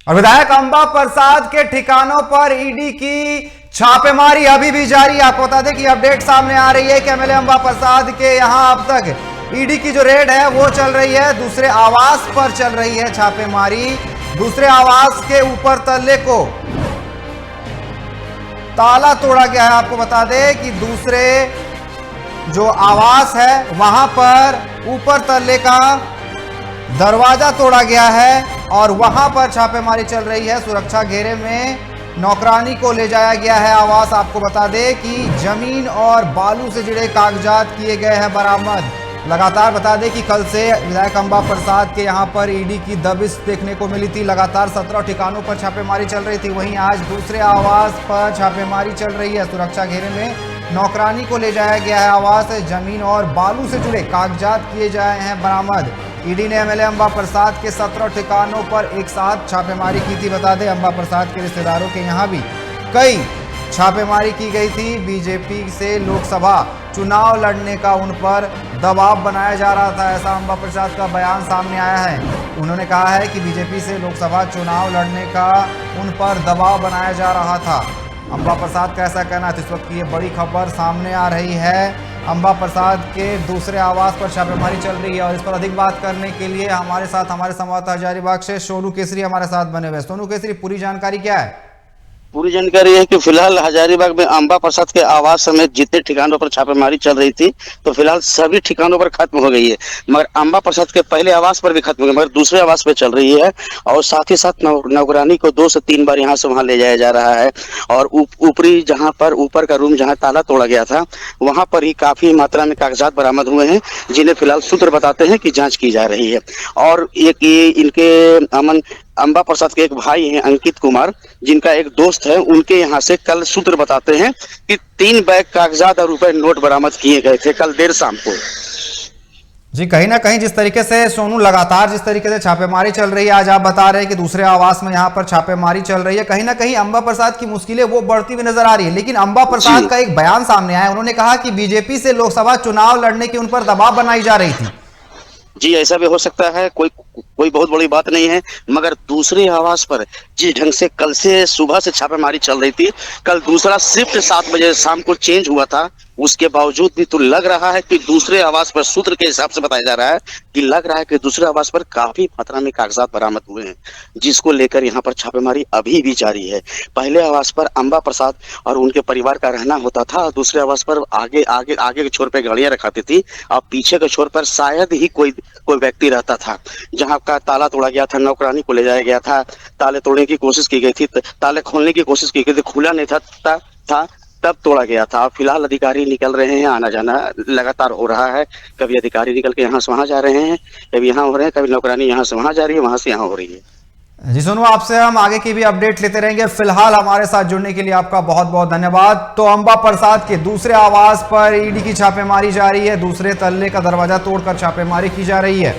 और विधायक अंबा प्रसाद के ठिकानों पर ईडी की छापेमारी अभी भी जारी। आपको बता दें कि अपडेट सामने आ रही है कि एमएलए अंबा प्रसाद के यहां अब तक ईडी की जो रेड है वो चल रही है। दूसरे आवास पर चल रही है छापेमारी। दूसरे आवास के ऊपर तल्ले को ताला तोड़ा गया है। आपको बता दें कि दूसरे जो आवास है वहां पर ऊपर तल्ले का दरवाजा तोड़ा गया है और वहां पर छापेमारी चल रही है। सुरक्षा घेरे में नौकरानी को ले जाया गया है आवास। आपको बता दें कि जमीन और बालू से जुड़े कागजात किए गए हैं बरामद। लगातार बता दें कि कल से विधायक अंबा प्रसाद के यहां पर ईडी की दबिश देखने को मिली थी। लगातार 17 ठिकानों पर छापेमारी चल रही थी। वहीं आज दूसरे आवास पर छापेमारी चल रही है। सुरक्षा घेरे में नौकरानी को ले जाया गया है आवास। जमीन और बालू से जुड़े कागजात किए जाए हैं बरामद। ईडी ने एमएलए अंबा प्रसाद के 17 ठिकानों पर एक साथ छापेमारी की थी। बता दें अंबा प्रसाद के रिश्तेदारों के यहां भी कई छापेमारी की गई थी। बीजेपी से लोकसभा चुनाव लड़ने का उन पर दबाव बनाया जा रहा था, ऐसा अंबा प्रसाद का बयान सामने आया है। उन्होंने कहा है कि बीजेपी से लोकसभा चुनाव लड़ने का उन पर दबाव बनाया जा रहा था। अंबा प्रसाद का ऐसा कहना है। इस वक्त की ये बड़ी खबर सामने आ रही है। अंबा प्रसाद के दूसरे आवास पर छापेमारी चल रही है और इस पर अधिक बात करने के लिए हमारे साथ हमारे संवाददाता हजारीबाग से सोनू केसरी हमारे साथ बने हुए। सोनू केसरी, पूरी जानकारी क्या है? पूरी जानकारी है कि फिलहाल हजारीबाग में अंबा प्रसाद के आवास समेत जितने ठिकानों पर छापेमारी चल रही थी तो फिलहाल सभी ठिकानों पर खत्म हो गई है। मगर अंबा प्रसाद के पहले आवास पर भी खत्म हो गई, मगर दूसरे आवास पर चल रही है। और साथ ही साथ नौकरानी को 2 से 3 बार यहाँ से वहां ले जाया जा रहा है। और ऊपरी जहाँ पर ऊपर का रूम जहाँ ताला तोड़ा गया था वहां पर ही काफी मात्रा में कागजात बरामद हुए हैं, जिन्हें फिलहाल सूत्र बताते हैं कि जाँच की जा रही है। और एक इनके अंबा प्रसाद के एक भाई हैं अंकित कुमार, जिनका एक दोस्त है, उनके यहाँ से कल सूत्र बताते हैं कि 3 बैग कागजात और रुपए नोट बरामद किए गए थे कल देर शाम को। जी, कहीं ना कहीं जिस तरीके से सोनू लगातार जिस तरीके से छापेमारी चल रही है, आज आप बता रहे हैं कि दूसरे आवास में यहाँ पर छापेमारी चल रही है, कहीं ना कहीं अंबा प्रसाद की मुश्किलें वो बढ़ती हुई नजर आ रही है। लेकिन अंबा प्रसाद का एक बयान सामने आया, उन्होंने कहा कि बीजेपी से लोकसभा चुनाव लड़ने की उन पर दबाव बनाई जा रही थी। जी, ऐसा भी हो सकता है, कोई बहुत बड़ी बात नहीं है। मगर दूसरे आवास पर जिस ढंग से कल से सुबह से छापेमारी चल रही थी, कल दूसरा शिफ्ट 7 बजे शाम को चेंज हुआ था, उसके बावजूद भी तो लग रहा है कि दूसरे आवास पर सूत्र के हिसाब से बताया जा रहा है कि लग रहा है कि दूसरे आवास पर काफी मात्रा में कागजात बरामद हुए हैं, जिसको लेकर यहाँ पर छापेमारी अभी भी जारी है। पहले आवास पर अंबा प्रसाद और उनके परिवार का रहना होता था। दूसरे आवास पर आगे के छोर पर गाड़ियां रखाती थी, अब पीछे के छोर पर शायद ही कोई व्यक्ति रहता था। जहाँ का ताला तोड़ा गया था, नौकरानी को ले जाया गया था, ताले तोड़ने की कोशिश की गई थी, ताले खोलने की कोशिश की गई थी, खुला नहीं था तब तोड़ा गया था। फिलहाल अधिकारी निकल रहे हैं, आना जाना लगातार हो रहा है। कभी अधिकारी निकल के यहाँ से वहां जा रहे हैं, कभी यहाँ हो रहे हैं, कभी नौकरानी यहाँ से वहां जा रही है, वहां से यहाँ हो रही है। जी सोनू, आपसे हम आगे की भी अपडेट लेते रहेंगे। फिलहाल हमारे साथ जुड़ने के लिए आपका बहुत बहुत धन्यवाद। तो अंबा प्रसाद के दूसरे आवास पर ईडी की छापेमारी जारी है। दूसरे तल्ले का दरवाजा तोड़कर छापेमारी की जा रही है।